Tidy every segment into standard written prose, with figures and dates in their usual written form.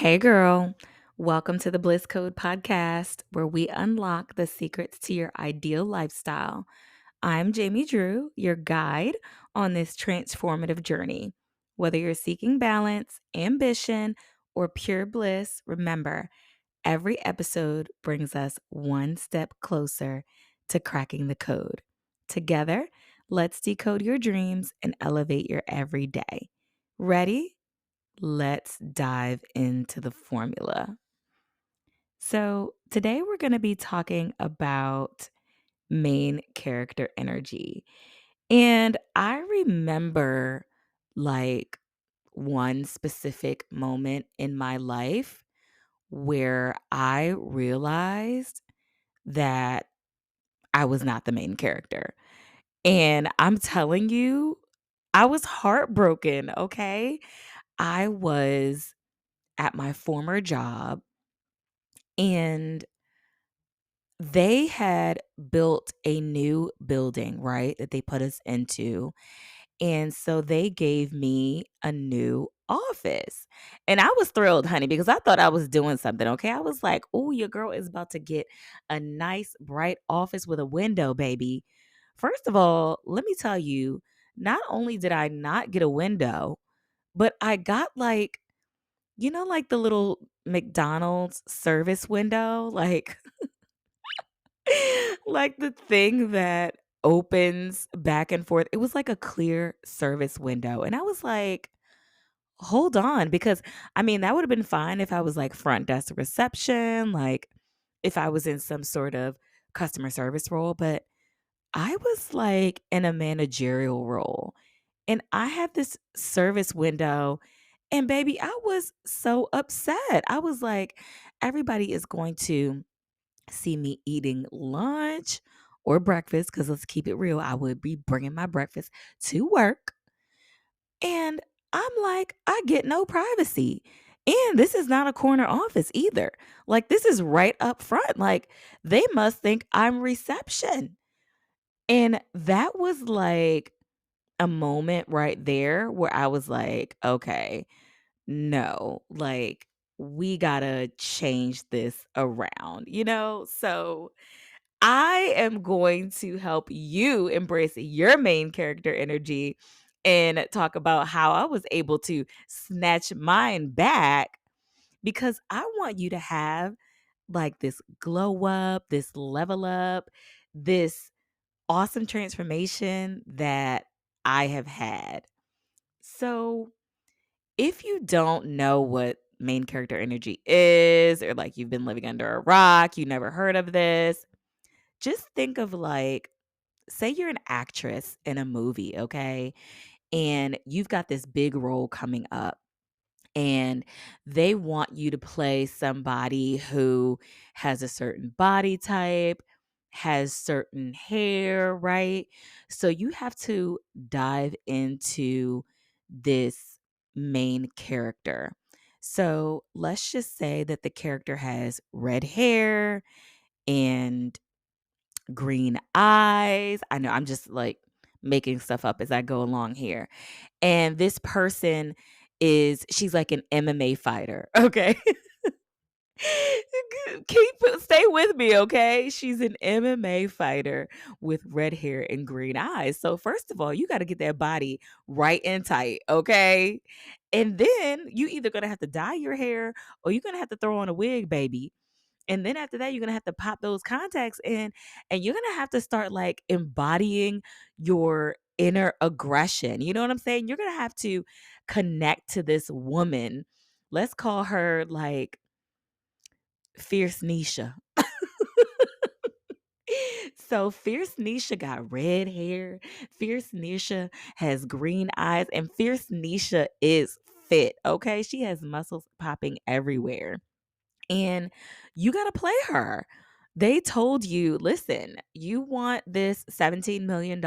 Hey, girl. Welcome to the Bliss Code podcast, where we unlock the secrets to your ideal lifestyle. I'm Jamie Drew, your guide on this transformative journey. Whether you're seeking balance, ambition, or pure bliss, remember, every episode brings us one step closer to cracking the code. Together, let's decode your dreams and elevate your everyday. Ready? Let's dive into the formula. So, today we're going to be talking about main character energy. And I remember like one specific moment in my life where I realized that I was not the main character. And I'm telling you, I was heartbroken, okay? I was at my former job and they had built a new building, right, that they put us into. And so they gave me a new office. And I was thrilled, honey, because I thought I was doing something. Okay. I was like, oh, your girl is about to get a nice, bright office with a window, baby. First of all, let me tell you, not only did I not get a window, but I got like the little McDonald's service window, like like the thing that opens back and forth. It was like a clear service window. And I was like, hold on, because I mean, that would have been fine if I was like front desk reception, like if I was in some sort of customer service role, but I was like in a managerial role. And I had this service window. And baby, I was so upset. I was like, everybody is going to see me eating lunch or breakfast, because let's keep it real, I would be bringing my breakfast to work. And I'm like, I get no privacy. And this is not a corner office either. Like, this is right up front. Like, they must think I'm reception. And that was like a moment right there where I was like, okay, no, like, we gotta change this around? So I am going to help you embrace your main character energy and talk about how I was able to snatch mine back, because I want you to have like this glow up, this level up, this awesome transformation that I have had. So, if you don't know what main character energy is, or like you've been living under a rock, you never heard of this, just think of like, say you're an actress in a movie, okay? And you've got this big role coming up, and they want you to play somebody who has a certain body type, has certain hair, right? So you have to dive into this main character. So let's just say that the character has red hair and green eyes. I know I'm just like making stuff up as I go along here. And this person she's like an MMA fighter. Okay. Stay with me, okay? She's an MMA fighter with red hair and green eyes. So first of all, you got to get that body right and tight, okay? And then you either gonna have to dye your hair or you're gonna have to throw on a wig, baby. And then after that, you're gonna have to pop those contacts in, and you're gonna have to start like embodying your inner aggression. You know what I'm saying? You're gonna have to connect to this woman. Let's call her like Fierce Nisha. So Fierce Nisha got red hair. Fierce Nisha has green eyes, and Fierce Nisha is fit. Okay, she has muscles popping everywhere. And you got to play her. They told you, listen, you want this $17 million?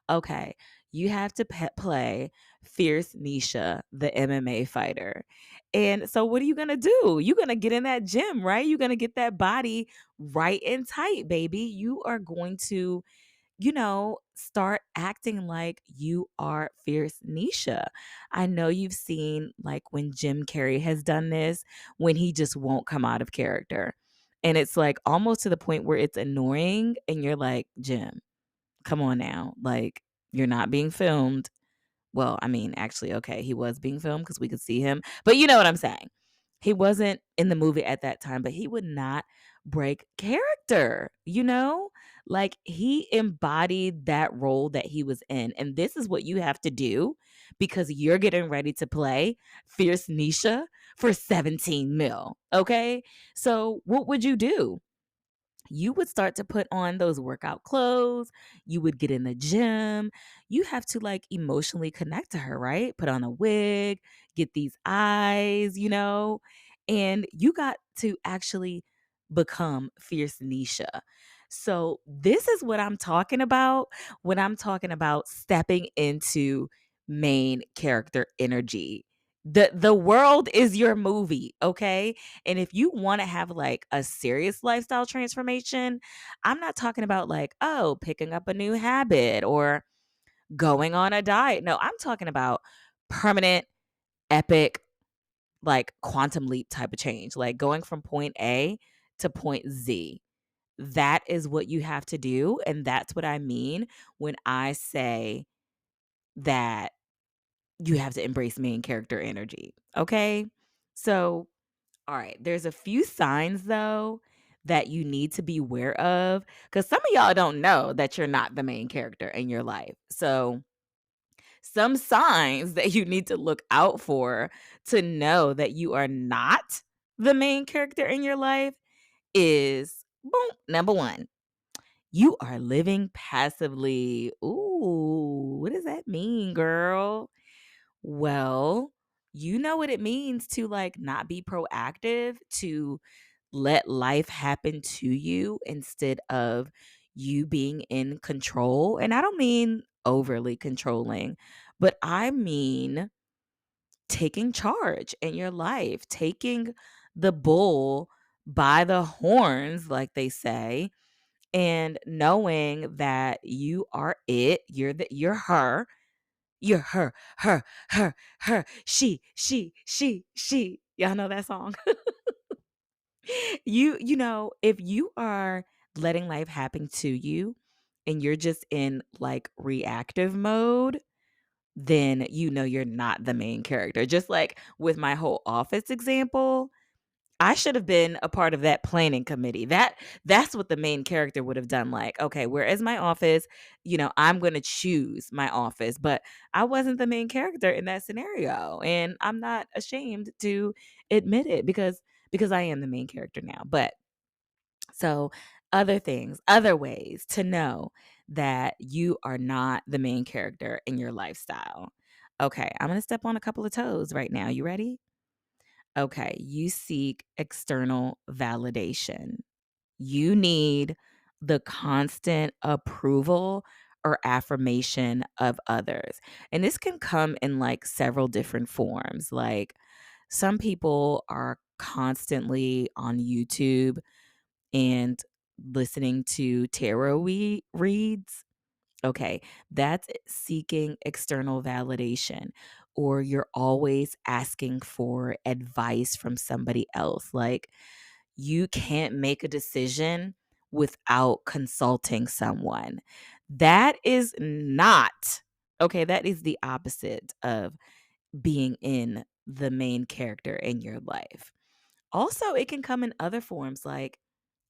Okay, you have to play Fierce Nisha, the MMA fighter. And so, what are you going to do? You're going to get in that gym, right? You're going to get that body right and tight, baby. You are going to start acting like you are fierce Nisha. I know you've seen like when Jim Carrey has done this, when he just won't come out of character. And it's like almost to the point where it's annoying and you're like, Jim, come on now. Like, you're not being filmed. Well, I mean, actually, okay, he was being filmed because we could see him, but you know what I'm saying. He wasn't in the movie at that time, but he would not break character, you know? Like, he embodied that role that he was in, and this is what you have to do because you're getting ready to play Fierce Nisha for 17 mil, okay? So, what would you do? You would start to put on those workout clothes. You would get in the gym. You have to like emotionally connect to her, right? Put on a wig, get these eyes, and you got to actually become Fierce Nisha. So, this is what I'm talking about when I'm talking about stepping into main character energy. The world is your movie, okay? And if you want to have like a serious lifestyle transformation, I'm not talking about like, oh, picking up a new habit or going on a diet. No, I'm talking about permanent, epic, like quantum leap type of change, like going from point A to point Z. That is what you have to do. And that's what I mean when I say that you have to embrace main character energy. Okay. So, all right, there's a few signs though that you need to be aware of because some of y'all don't know that you're not the main character in your life. So, some signs that you need to look out for to know that you are not the main character in your life is boom, number one, you are living passively. Ooh, what does that mean, girl? Well, you know what it means to like not be proactive, to let life happen to you instead of you being in control. And I don't mean overly controlling, but I mean taking charge in your life, taking the bull by the horns, like they say, and knowing that you are it, you're her, you're her, she. Y'all know that song? If you are letting life happen to you and you're just in like reactive mode, then you're not the main character. Just like with my whole office example, I should have been a part of that planning committee. That's what the main character would have done. Like, okay, where is my office? I'm going to choose my office, but I wasn't the main character in that scenario, and I'm not ashamed to admit it because I am the main character now. But so other things, other ways to know that you are not the main character in your lifestyle. Okay, I'm going to step on a couple of toes right now. You ready? Okay, you seek external validation. You need the constant approval or affirmation of others. And this can come in like several different forms. Like some people are constantly on YouTube and listening to tarot reads. Okay, that's seeking external validation, or you're always asking for advice from somebody else. Like, you can't make a decision without consulting someone. That is not, okay, that is the opposite of being in the main character in your life. Also, it can come in other forms, like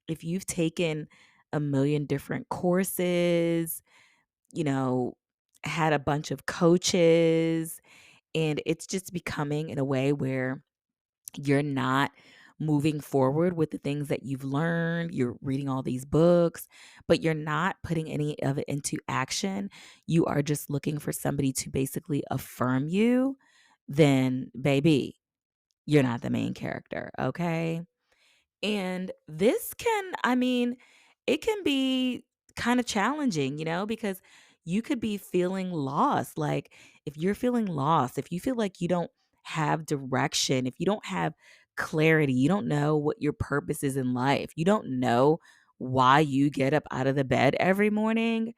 if you've taken a million different courses, you know, had a bunch of coaches, and it's just becoming in a way where you're not moving forward with the things that you've learned. You're reading all these books, but you're not putting any of it into action. You are just looking for somebody to basically affirm you. Then, baby, you're not the main character, okay? And this can, I mean, it can be kind of challenging, because you could be feeling lost. Like, if you're feeling lost, if you feel like you don't have direction, if you don't have clarity, you don't know what your purpose is in life, you don't know why you get up out of the bed every morning,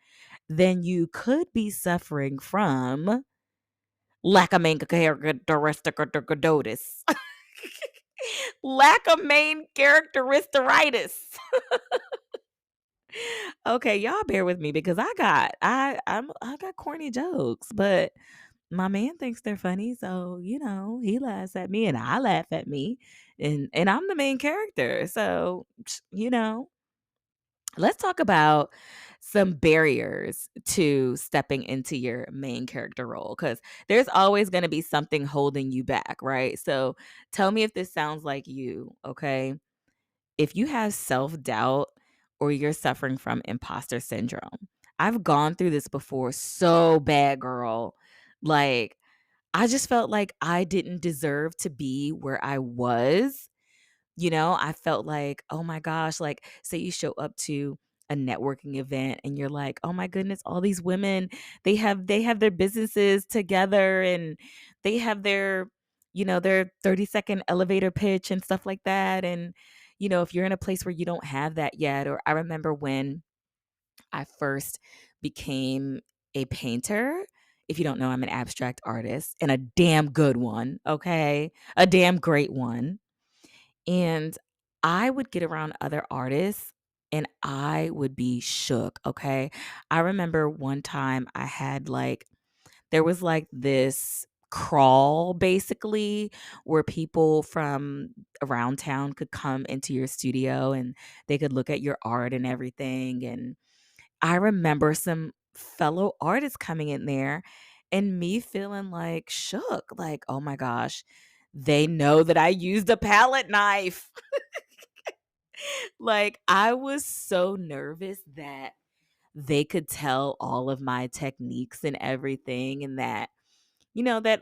then you could be suffering from lack of main characteristics. Lack of main characteristeritis. Okay, y'all bear with me because I got corny jokes, but my man thinks they're funny, so he laughs at me and I laugh at me, and I'm the main character. So, let's talk about some barriers to stepping into your main character role cuz there's always going to be something holding you back, right? So, tell me if this sounds like you, okay? If you have self-doubt or you're suffering from imposter syndrome. I've gone through this before so bad, girl. Like I just felt like I didn't deserve to be where I was. I felt like, oh my gosh, like say you show up to a networking event and you're like, "Oh my goodness, all these women, they have their businesses together and they have their 30-second elevator pitch and stuff like that." And if you're in a place where you don't have that yet, or I remember when I first became a painter. If you don't know, I'm an abstract artist and a damn good one, okay? A damn great one. And I would get around other artists and I would be shook, okay? I remember one time there was like this crawl basically where people from around town could come into your studio and they could look at your art and everything. And I remember some fellow artists coming in there and me feeling like shook, like, oh my gosh, they know that I used a palette knife. Like, I was so nervous that they could tell all of my techniques and everything, and that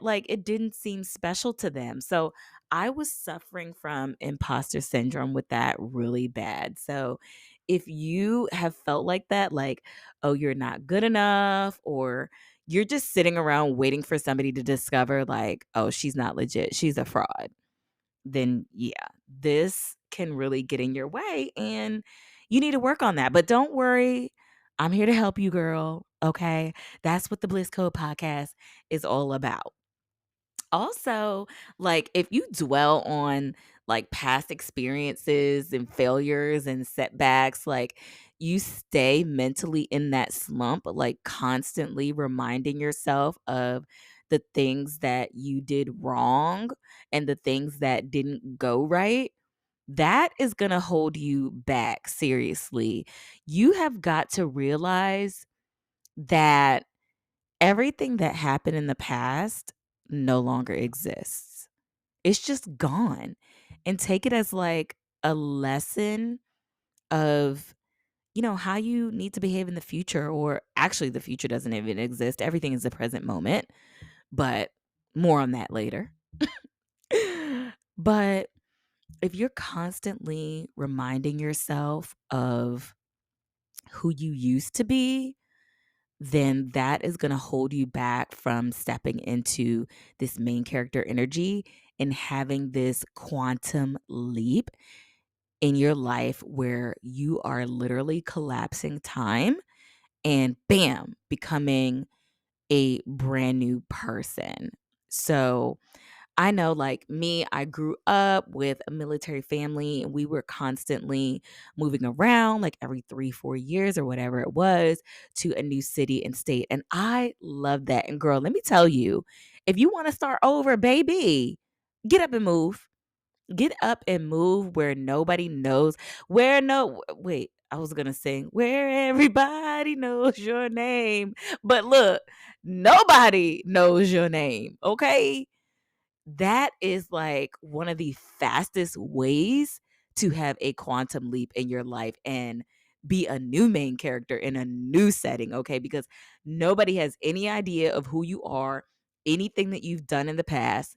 like it didn't seem special to them. So I was suffering from imposter syndrome with that really bad. So if you have felt like that, like, oh, you're not good enough, or you're just sitting around waiting for somebody to discover, like, oh, she's not legit, she's a fraud, then yeah, this can really get in your way and you need to work on that. But don't worry, I'm here to help you, girl. Okay. That's what the Bliss Code podcast is all about. Also, like if you dwell on like past experiences and failures and setbacks, like you stay mentally in that slump, like constantly reminding yourself of the things that you did wrong and the things that didn't go right, that is going to hold you back seriously. You have got to realize that everything that happened in the past no longer exists. It's just gone. And take it as like a lesson of, how you need to behave in the future, or actually, the future doesn't even exist. Everything is the present moment, but more on that later. But if you're constantly reminding yourself of who you used to be, then that is going to hold you back from stepping into this main character energy and having this quantum leap in your life where you are literally collapsing time and bam, becoming a brand new person. So, I know, like me, I grew up with a military family and we were constantly moving around like every 3, 4 years or whatever it was to a new city and state. And I love that. And girl, let me tell you, if you want to start over, baby, get up and move. Get up and move where nobody knows. Wait, I was going to sing where everybody knows your name. But look, nobody knows your name, okay? That is like one of the fastest ways to have a quantum leap in your life and be a new main character in a new setting, okay? Because nobody has any idea of who you are, anything that you've done in the past.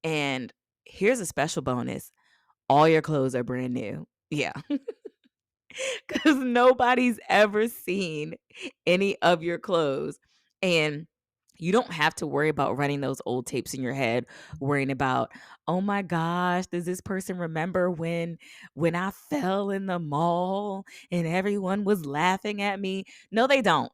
And here's a special bonus, all your clothes are brand new. Yeah. Because nobody's ever seen any of your clothes. And You don't have to worry about running those old tapes in your head, worrying about, "Oh my gosh, does this person remember when I fell in the mall and everyone was laughing at me?" No, they don't.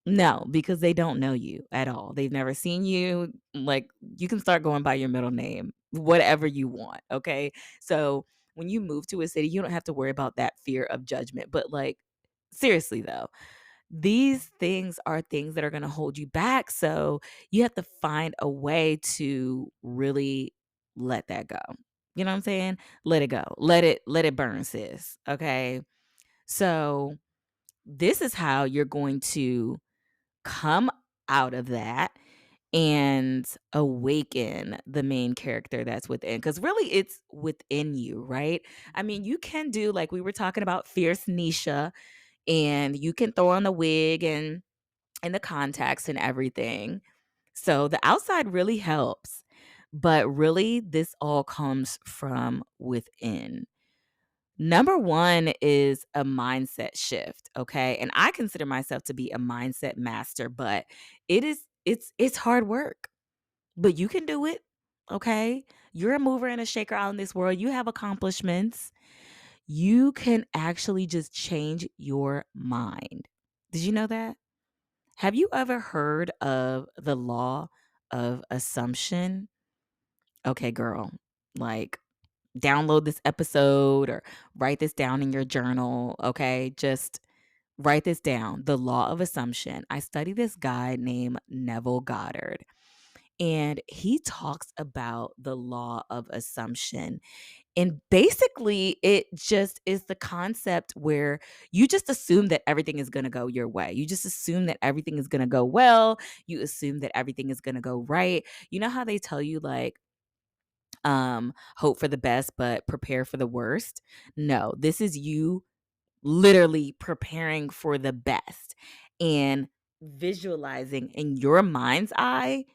No, because they don't know you at all. They've never seen you. Like, you can start going by your middle name, whatever you want, okay? So, when you move to a city, you don't have to worry about that fear of judgment. But, like, seriously though, these things are things that are gonna hold you back, so you have to find a way to really let that go. You know what I'm saying? Let it go. Let it burn, sis, okay? So, this is how you're going to come out of that and awaken the main character that's within, because really it's within you, right? I mean, you can do like we were talking about fierce Nisha, and you can throw on the wig and the contacts and everything. So the outside really helps, but really this all comes from within. Number 1 is a mindset shift, okay? And I consider myself to be a mindset master, but it's hard work, but you can do it, okay? You're a mover and a shaker out in this world. You have accomplishments. You can actually just change your mind. Did you know that? Have you ever heard of the law of assumption? Okay, girl. Like, download this episode or write this down in your journal, okay? Just write this down. The law of assumption. I study this guy named Neville Goddard, and he talks about the law of assumption. And basically, it just is the concept where you just assume that everything is going to go your way. You just assume that everything is going to go well. You assume that everything is going to go right. You know how they tell you, like, hope for the best but prepare for the worst? No, this is you literally preparing for the best and visualizing in your mind's eye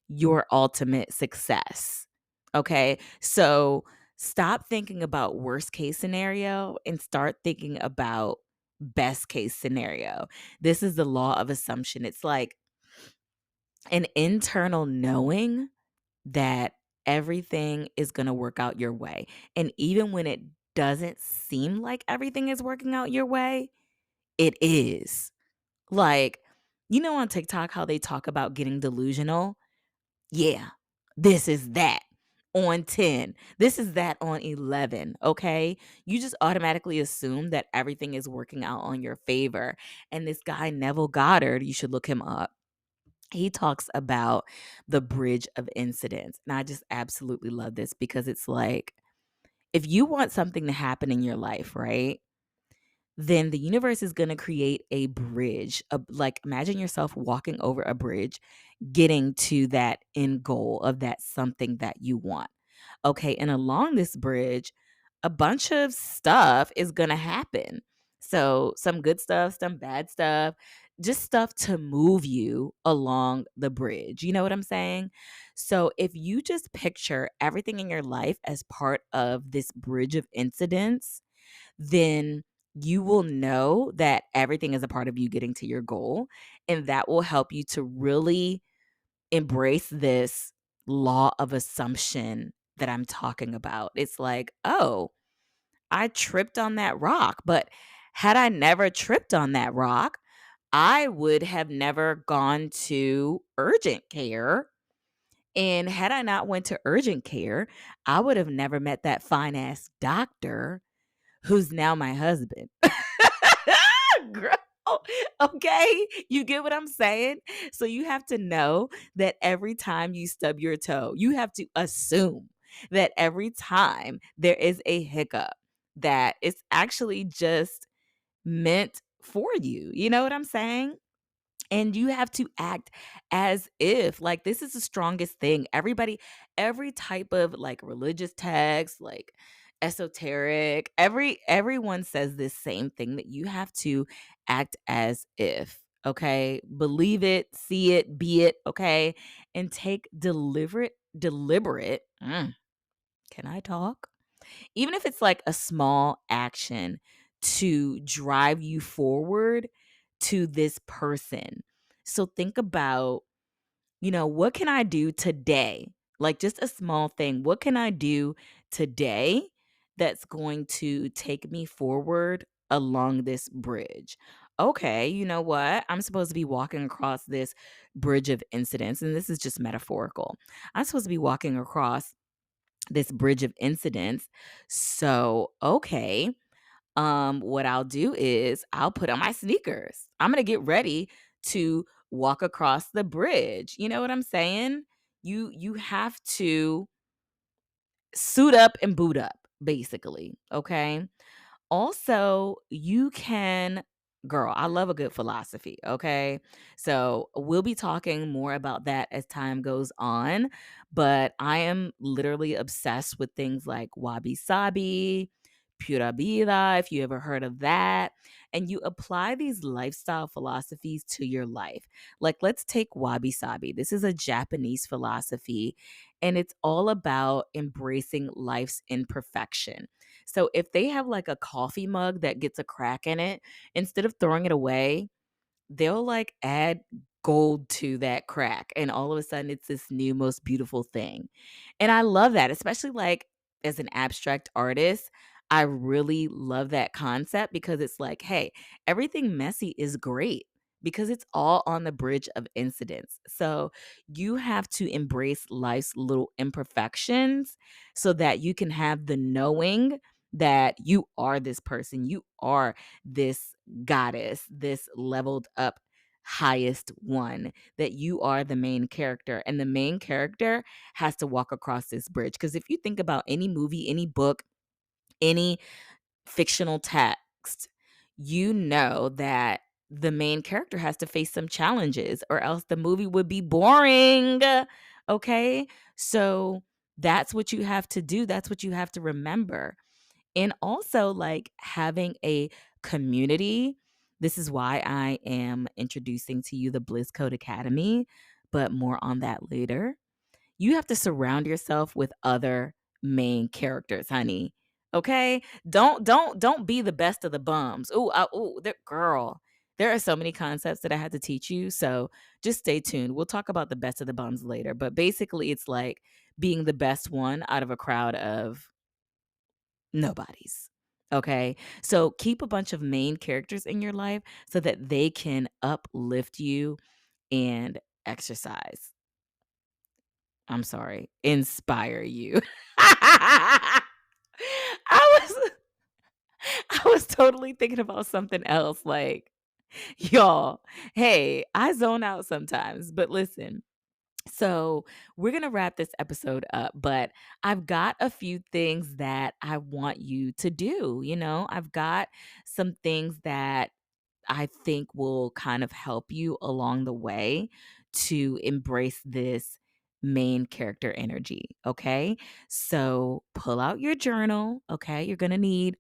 your ultimate success. Okay? So stop thinking about worst case scenario and start thinking about best case scenario. This is the law of assumption. It's like an internal knowing that everything is going to work out your way. And even when it doesn't seem like everything is working out your way, it is. Like, you know, on TikTok, how they talk about getting delusional? Yeah, this is that on 10. This is that on 11. Okay. You just automatically assume that everything is working out on your favor. And this guy, Neville Goddard, you should look him up. He talks about the bridge of incidents. And I just absolutely love this because it's like, if you want something to happen in your life, right? Then the universe is going to create a bridge. Like, imagine yourself walking over a bridge, getting to that end goal of that something that you want. Okay. And along this bridge, a bunch of stuff is going to happen. So, some good stuff, some bad stuff, just stuff to move you along the bridge. You know what I'm saying? So, if you just picture everything in your life as part of this bridge of incidents, then you will know that everything is a part of you getting to your goal. And that will help you to really embrace this law of assumption that I'm talking about. It's like, oh, I tripped on that rock. But had I never tripped on that rock, I would have never gone to urgent care. And had I not went to urgent care, I would have never met that fine ass doctor who's now my husband. Girl, okay? You get what I'm saying? So you have to know that every time you stub your toe, you have to assume that every time there is a hiccup, that it's actually just meant for you. You know what I'm saying? And you have to act as if like this is the strongest thing. Everybody, every type of like religious text, like esoteric, everyone says this same thing, that you have to act as if, okay? Believe it, see it, be it, okay? And take deliberate, can I talk? Even if it's like a small action to drive you forward to this person. So think about What can I do today? Like just a small thing. What can I do today that's going to take me forward along this bridge? Okay, you know what? I'm supposed to be walking across this bridge of incidents, and this is just metaphorical. I'm supposed to be walking across this bridge of incidents. So, okay, what I'll do is I'll put on my sneakers. I'm gonna get ready to walk across the bridge. You know what I'm saying? You have to suit up and boot up, basically. Okay. Also, you can girl, I love a good philosophy, okay? So, we'll be talking more about that as time goes on, but I am literally obsessed with things like wabi-sabi, pura vida, if you ever heard of that, and you apply these lifestyle philosophies to your life. Like, let's take wabi-sabi. This is a Japanese philosophy, and it's all about embracing life's imperfection. So if they have like a coffee mug that gets a crack in it, instead of throwing it away, they'll like add gold to that crack. And all of a sudden, it's this new, most beautiful thing. And I love that, especially like as an abstract artist. I really love that concept because it's like, hey, everything messy is great because it's all on the bridge of incidents. So you have to embrace life's little imperfections so that you can have the knowing that you are this person, you are this goddess, this leveled up highest one, that you are the main character. And the main character has to walk across this bridge. Because if you think about any movie, any book, any fictional text, you know that the main character has to face some challenges or else the movie would be boring. Okay. So that's what you have to do. That's what you have to remember. And also, like having a community. This is why I am introducing to you the Bliss Code Academy, but more on that later. You have to surround yourself with other main characters, honey. Okay? Don't be the best of the bums. Girl. There are so many concepts that I had to teach you, so just stay tuned. We'll talk about the best of the bums later, but basically it's like being the best one out of a crowd of nobodies. Okay. So keep a bunch of main characters in your life so that they can uplift you and exercise. I'm sorry, inspire you. I was I was totally thinking about something else like, y'all, hey, I zone out sometimes, but listen. So, we're going to wrap this episode up, but I've got a few things that I want you to do. I've got some things that I think will kind of help you along the way to embrace this main character energy. Okay. So, pull out your journal. Okay. You're going to need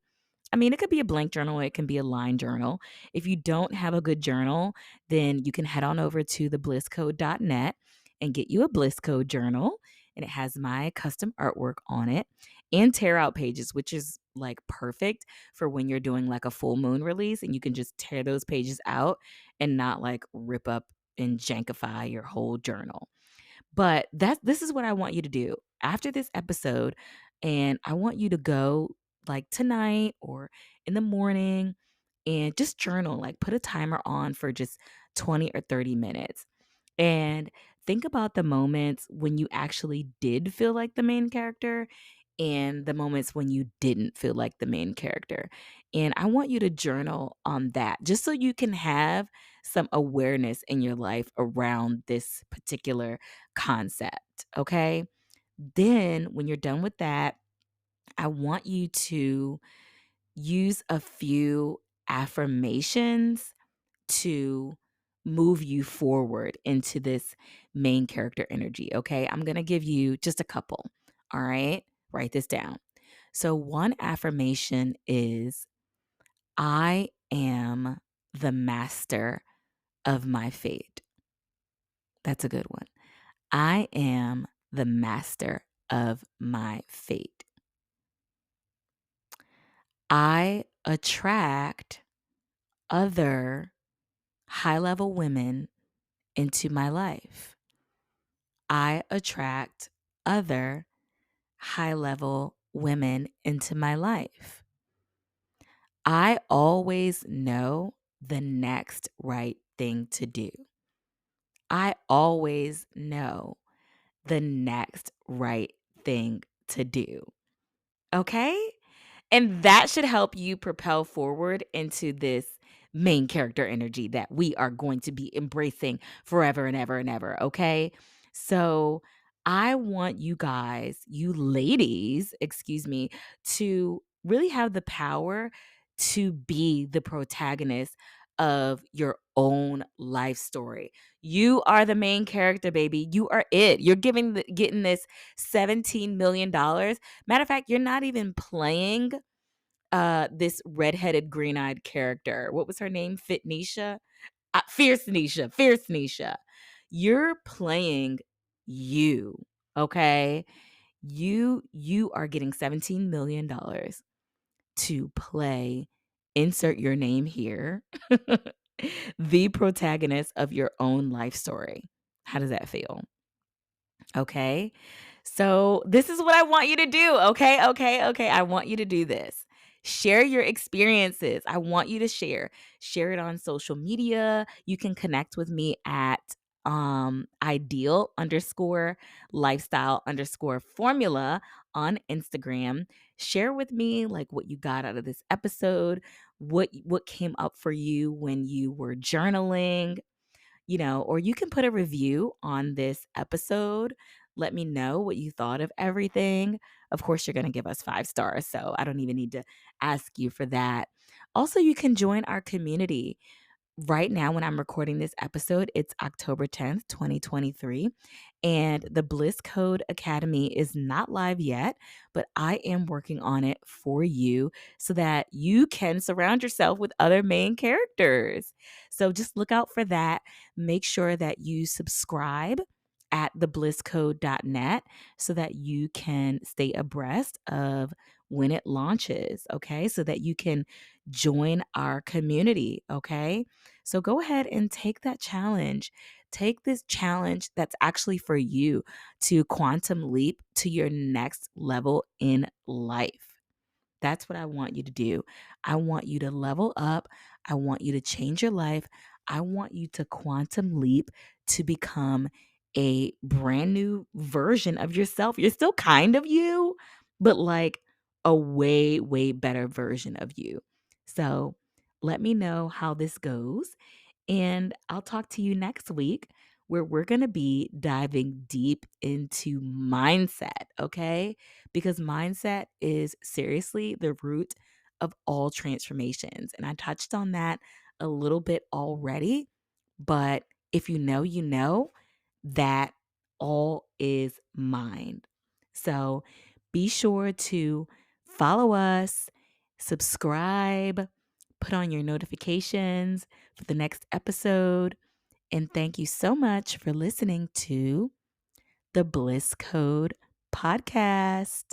it could be a blank journal, it can be a line journal. If you don't have a good journal, then you can head on over to theblisscode.net and get you a Bliss Code journal. And it has my custom artwork on it and tear out pages, which is like perfect for when you're doing like a full moon release and you can just tear those pages out and not like rip up and jankify your whole journal. But this is what I want you to do after this episode, and I want you to go like tonight or in the morning and just journal, like put a timer on for just 20 or 30 minutes. And think about the moments when you actually did feel like the main character and the moments when you didn't feel like the main character. And I want you to journal on that just so you can have some awareness in your life around this particular concept. Okay. Then, when you're done with that, I want you to use a few affirmations to move you forward into this main character energy. Okay. I'm going to give you just a couple. All right. Write this down. So, one affirmation is I am the master of my fate. That's a good one. I am the master of my fate. I attract other high level women into my life. I attract other high level women into my life. I always know the next right thing to do. I always know the next right thing to do. Okay? And that should help you propel forward into this main character energy that we are going to be embracing forever and ever and ever. Okay. So I want you guys, you ladies, excuse me, to really have the power to be the protagonist of your own life story. You are the main character, baby. You are it. You're getting this $17 million. Matter of fact, you're not even playing this redheaded green-eyed character. What was her name? Fitnisha? Fierce Nisha. Fierce Nisha. You're playing you, okay? You are getting $17 million to play, insert your name here, the protagonist of your own life story. How does that feel? Okay. So this is what I want you to do. Okay. Okay. Okay. I want you to do this. Share your experiences. I want you to share it on social media. You can connect with me at ideal underscore lifestyle underscore formula on Instagram. Share with me like what you got out of this episode, what came up for you when you were journaling, or you can put a review on this episode. Let me know what you thought of everything. Of course, you're going to give us 5 stars, so I don't even need to ask you for that. Also, you can join our community. Right now, when I'm recording this episode, it's October 10th, 2023, and the Bliss Code Academy is not live yet, but I am working on it for you so that you can surround yourself with other main characters. So just look out for that. Make sure that you subscribe at theblisscode.net so that you can stay abreast of when it launches, okay? So that you can join our community, okay? So go ahead and take that challenge. Take this challenge that's actually for you to quantum leap to your next level in life. That's what I want you to do. I want you to level up. I want you to change your life. I want you to quantum leap to become a brand new version of yourself. You're still kind of you, but like a way, way better version of you. So let me know how this goes. And I'll talk to you next week where we're going to be diving deep into mindset, okay? Because mindset is seriously the root of all transformations. And I touched on that a little bit already, but if you know that all is mind. So be sure to follow us, subscribe, put on your notifications for the next episode. And thank you so much for listening to the Bliss Code podcast.